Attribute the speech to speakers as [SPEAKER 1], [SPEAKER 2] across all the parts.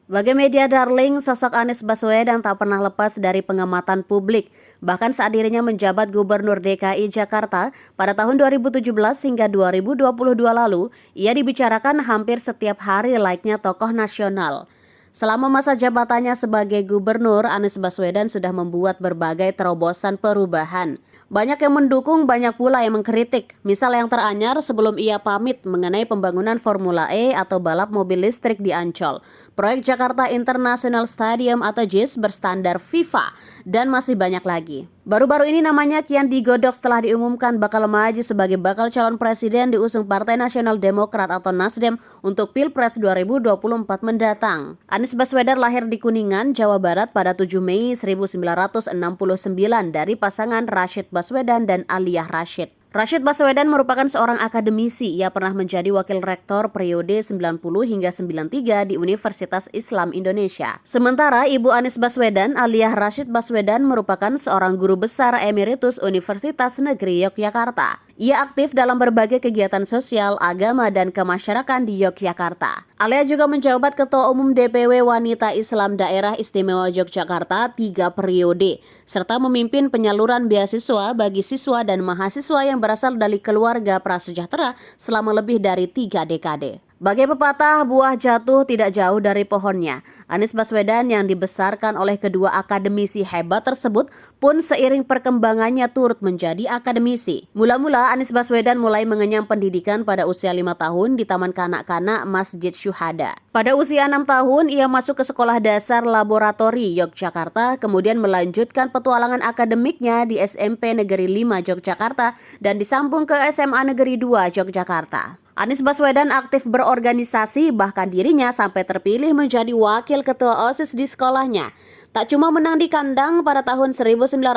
[SPEAKER 1] Sebagai media darling, sosok Anies Baswedan tak pernah lepas dari pengamatan publik. Bahkan saat dirinya menjabat Gubernur DKI Jakarta pada tahun 2017 hingga 2022 lalu, ia dibicarakan hampir setiap hari layaknya tokoh nasional. Selama masa jabatannya sebagai gubernur, Anies Baswedan sudah membuat berbagai terobosan perubahan. Banyak yang mendukung, banyak pula yang mengkritik. Misal yang teranyar sebelum ia pamit mengenai pembangunan Formula E atau balap mobil listrik di Ancol, proyek Jakarta International Stadium atau JIS berstandar FIFA, dan masih banyak lagi. Baru-baru ini namanya kian digodok setelah diumumkan bakal maju sebagai bakal calon presiden diusung Partai Nasional Demokrat atau Nasdem untuk Pilpres 2024 mendatang. Anies Baswedan lahir di Kuningan, Jawa Barat pada 7 Mei 1969 dari pasangan Rashid Baswedan dan Aliyah Rashid. Rashid Baswedan merupakan seorang akademisi. Ia pernah menjadi wakil rektor periode 90 hingga 93 di Universitas Islam Indonesia. Sementara ibu Anies Baswedan, Aliyah Rashid Baswedan, merupakan seorang guru besar emeritus Universitas Negeri Yogyakarta. Ia aktif dalam berbagai kegiatan sosial, agama, dan kemasyarakatan di Yogyakarta. Alia juga menjabat Ketua Umum DPW Wanita Islam Daerah Istimewa Yogyakarta 3 periode, serta memimpin penyaluran beasiswa bagi siswa dan mahasiswa yang berasal dari keluarga prasejahtera selama lebih dari 3 dekade. Bagai pepatah, buah jatuh tidak jauh dari pohonnya. Anies Baswedan yang dibesarkan oleh kedua akademisi hebat tersebut pun seiring perkembangannya turut menjadi akademisi. Mula-mula Anies Baswedan mulai mengenyam pendidikan pada usia 5 tahun di Taman Kanak-Kanak Masjid Syuhada. Pada usia 6 tahun, ia masuk ke Sekolah Dasar Laboratori Yogyakarta, kemudian melanjutkan petualangan akademiknya di SMP Negeri 5 Yogyakarta dan disambung ke SMA Negeri 2 Yogyakarta. Anies Baswedan aktif berorganisasi, bahkan dirinya sampai terpilih menjadi wakil ketua OSIS di sekolahnya. Tak cuma menang di kandang, pada tahun 1985,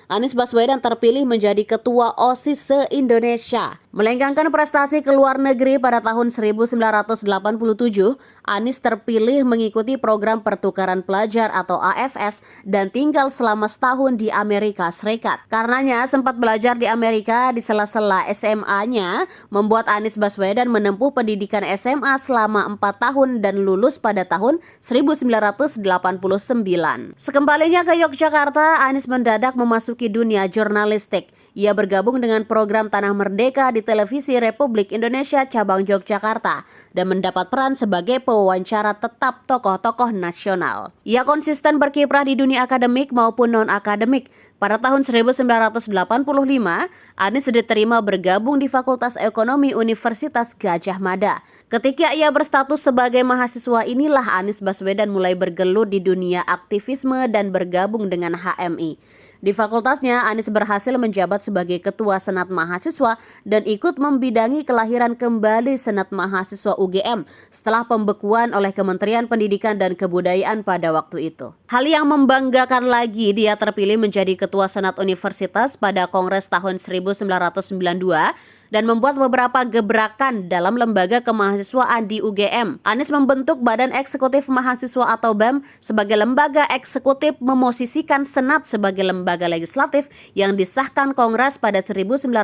[SPEAKER 1] Anies Baswedan terpilih menjadi ketua OSIS se-Indonesia. Melenggang prestasi ke luar negeri pada tahun 1987, Anies terpilih mengikuti program pertukaran pelajar atau AFS dan tinggal selama setahun di Amerika Serikat. Karenanya sempat belajar di Amerika di sela-sela SMA-nya, membuat Anies Baswedan menempuh pendidikan SMA selama 4 tahun dan lulus pada tahun 1989. Sekembalinya ke Yogyakarta, Anies mendadak memasuki dunia jurnalistik. Ia bergabung dengan program Tanah Merdeka di Televisi Republik Indonesia cabang Yogyakarta dan mendapat peran sebagai pewawancara tetap tokoh-tokoh nasional. Ia konsisten berkiprah di dunia akademik maupun non-akademik. Pada tahun 1985, Anies diterima bergabung di Fakultas Ekonomi Universitas Gadjah Mada. Ketika ia berstatus sebagai mahasiswa inilah Anies Baswedan mulai bergelut di dunia aktivisme dan bergabung dengan HMI. Di fakultasnya, Anies berhasil menjabat sebagai Ketua Senat Mahasiswa dan ikut membidangi kelahiran kembali Senat Mahasiswa UGM setelah pembekuan oleh Kementerian Pendidikan dan Kebudayaan pada waktu itu. Hal yang membanggakan lagi, dia terpilih menjadi Ketua Senat Universitas pada Kongres tahun 1992 dan membuat beberapa gebrakan dalam lembaga kemahasiswaan di UGM. Anies membentuk Badan Eksekutif Mahasiswa atau BEM sebagai lembaga eksekutif, memosisikan Senat sebagai lembaga legislatif yang disahkan Kongres pada 1993.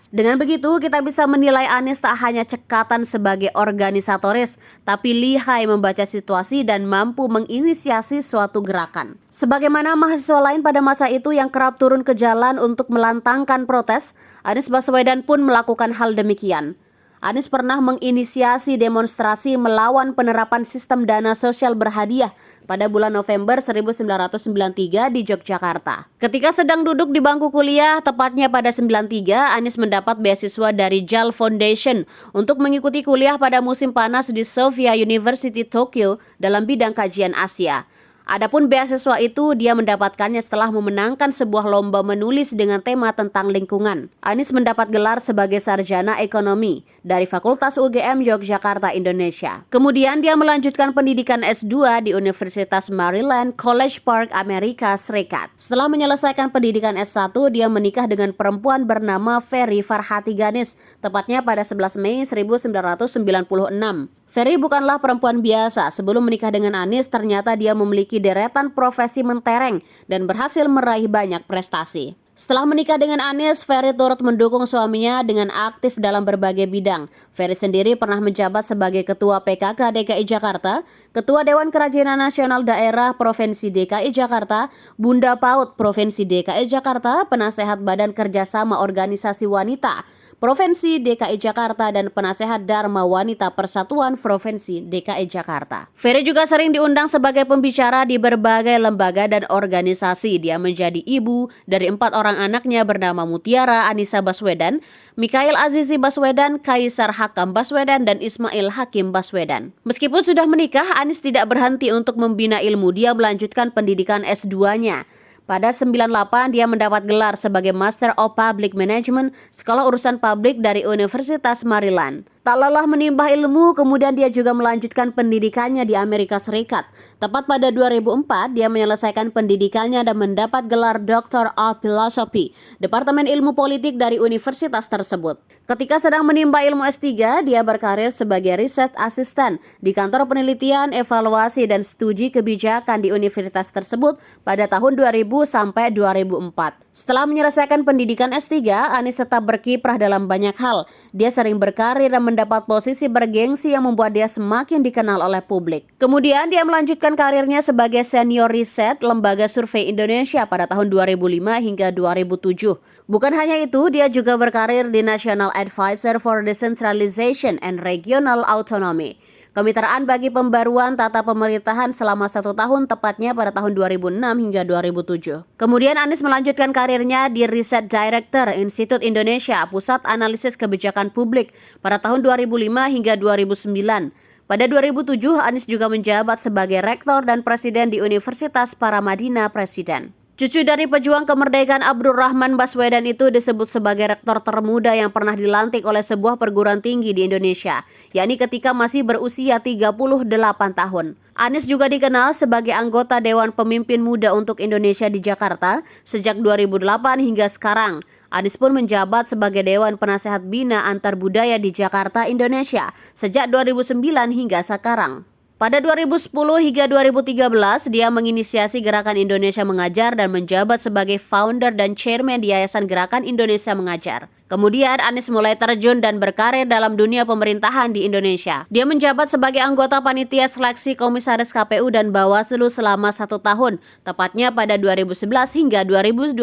[SPEAKER 1] Dengan begitu, kita bisa menilai Anies tak hanya cekatan sebagai organisatoris, tapi lihai membaca situasi dan mampu menginisiasi suatu gerakan. Sebagaimana mahasiswa lain pada masa itu yang kerap turun ke jalan untuk melantangkan protes, Anies Baswedan pun melakukan hal demikian. Anies pernah menginisiasi demonstrasi melawan penerapan sistem dana sosial berhadiah pada bulan November 1993 di Yogyakarta. Ketika sedang duduk di bangku kuliah, tepatnya pada 93, Anies mendapat beasiswa dari JAL Foundation untuk mengikuti kuliah pada musim panas di Sofia University Tokyo dalam bidang kajian Asia. Adapun beasiswa itu dia mendapatkannya setelah memenangkan sebuah lomba menulis dengan tema tentang lingkungan. Anies mendapat gelar sebagai sarjana ekonomi dari Fakultas UGM Yogyakarta, Indonesia. Kemudian dia melanjutkan pendidikan S2 di Universitas Maryland, College Park, Amerika Serikat. Setelah menyelesaikan pendidikan S1, dia menikah dengan perempuan bernama Ferry Farhati Ganis, tepatnya pada 11 Mei 1996. Ferry bukanlah perempuan biasa. Sebelum menikah dengan Anies, ternyata dia memiliki deretan profesi mentereng dan berhasil meraih banyak prestasi. Setelah menikah dengan Anies, Ferry turut mendukung suaminya dengan aktif dalam berbagai bidang. Ferry sendiri pernah menjabat sebagai Ketua PKK DKI Jakarta, Ketua Dewan Kerajinan Nasional Daerah Provinsi DKI Jakarta, Bunda PAUD Provinsi DKI Jakarta, Penasehat Badan Kerjasama Organisasi Wanita Provinsi DKI Jakarta, dan Penasehat Dharma Wanita Persatuan Provinsi DKI Jakarta. Ferry juga sering diundang sebagai pembicara di berbagai lembaga dan organisasi. Dia menjadi ibu dari 4 orang anaknya bernama Mutiara Anissa Baswedan, Mikhail Azizi Baswedan, Kaisar Hakam Baswedan, dan Ismail Hakim Baswedan. Meskipun sudah menikah, Anies tidak berhenti untuk membina ilmu. Dia melanjutkan pendidikan S2-nya. Pada 98 dia mendapat gelar sebagai Master of Public Management, Sekolah Urusan Publik dari Universitas Maryland. Tak lelah menimba ilmu, kemudian dia juga melanjutkan pendidikannya di Amerika Serikat. Tepat pada 2004, dia menyelesaikan pendidikannya dan mendapat gelar Doctor of Philosophy, Departemen Ilmu Politik dari universitas tersebut. Ketika sedang menimba ilmu S3, dia berkarir sebagai Research Assistant di Kantor Penelitian, Evaluasi, dan Studi Kebijakan di universitas tersebut pada tahun 2000 sampai 2004. Setelah menyelesaikan pendidikan S3, Anies tetap berkiprah dalam banyak hal. Dia sering berkarir dan mendapat posisi bergengsi yang membuat dia semakin dikenal oleh publik. Kemudian dia melanjutkan karirnya sebagai senior riset Lembaga Survei Indonesia pada tahun 2005 hingga 2007. Bukan hanya itu, dia juga berkarir di National Advisor for Decentralization and Regional Autonomy, Kemitraan bagi Pembaruan Tata Pemerintahan selama 1 tahun, tepatnya pada tahun 2006 hingga 2007. Kemudian Anies melanjutkan karirnya di Research Director Institut Indonesia, Pusat Analisis Kebijakan Publik pada tahun 2005 hingga 2009. Pada 2007, Anies juga menjabat sebagai Rektor dan Presiden di Universitas Paramadina Presiden. Cucu dari pejuang kemerdekaan Abdurrahman Baswedan itu disebut sebagai rektor termuda yang pernah dilantik oleh sebuah perguruan tinggi di Indonesia, yakni ketika masih berusia 38 tahun. Anies juga dikenal sebagai anggota Dewan Pemimpin Muda untuk Indonesia di Jakarta sejak 2008 hingga sekarang. Anies pun menjabat sebagai Dewan Penasehat Bina Antar Budaya di Jakarta, Indonesia sejak 2009 hingga sekarang. Pada 2010 hingga 2013, dia menginisiasi Gerakan Indonesia Mengajar dan menjabat sebagai founder dan chairman di Yayasan Gerakan Indonesia Mengajar. Kemudian Anies mulai terjun dan berkarir dalam dunia pemerintahan di Indonesia. Dia menjabat sebagai anggota panitia seleksi komisaris KPU dan Bawaslu selama 1 tahun, tepatnya pada 2011 hingga 2012.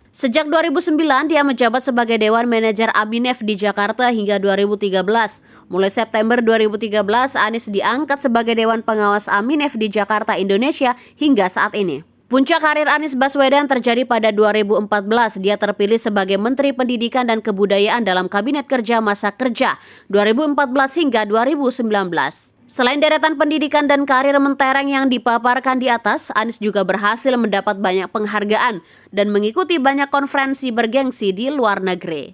[SPEAKER 1] Sejak 2009, dia menjabat sebagai Dewan Manajer Aminef di Jakarta hingga 2013. Mulai September 2013, Anies diangkat sebagai Dewan Pengawas Aminef di Jakarta, Indonesia hingga saat ini. Puncak karir Anies Baswedan terjadi pada 2014. Dia terpilih sebagai Menteri Pendidikan dan Kebudayaan dalam Kabinet Kerja Masa Kerja 2014 hingga 2019. Selain deretan pendidikan dan karir mentereng yang dipaparkan di atas, Anies juga berhasil mendapat banyak penghargaan dan mengikuti banyak konferensi bergengsi di luar negeri.